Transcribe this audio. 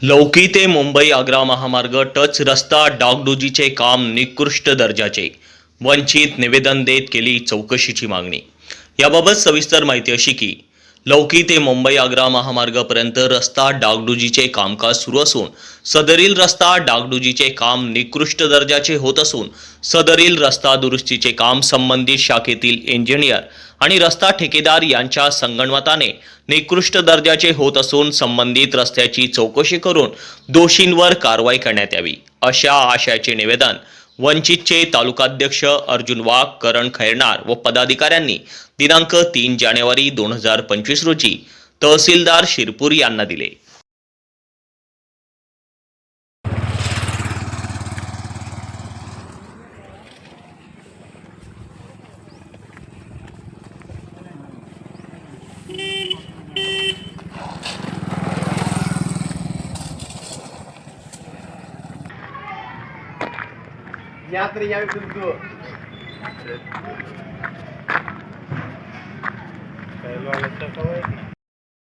लौकी ते मुंबई आग्रा महामार्ग टच रस्ता डागडुजीचे काम निकृष्ट दर्जाचे. वंचित निवेदन देत केली चौकशीची मागणी. याबाबत सविस्तर माहिती अशी की लौकी ते मुंबई आग्रा महामार्गापर्यंत रस्ता डागडुजीचे कामकाज सुरू असून सदरील रस्ता डागडुजीचे काम निकृष्ट दर्जाचे होत असून सदरील रस्ता दुरुस्तीचे काम संबंधित शाखेतील इंजिनियर आणि रस्ता ठेकेदार यांच्या संगनमताने निकृष्ट दर्जाचे होत असून संबंधित रस्त्याची चौकशी करून दोषींवर कारवाई करण्यात यावी अशा आशयाचे निवेदन वंचितचे तालुकाध्यक्ष अर्जुन वाघ, करण खैरनार व पदाधिकाऱ्यांनी दिनांक 3 जानेवारी 2025 रोजी तहसीलदार शिरपूर यांना दिले. यात्री यावी तुमको पहलो वाला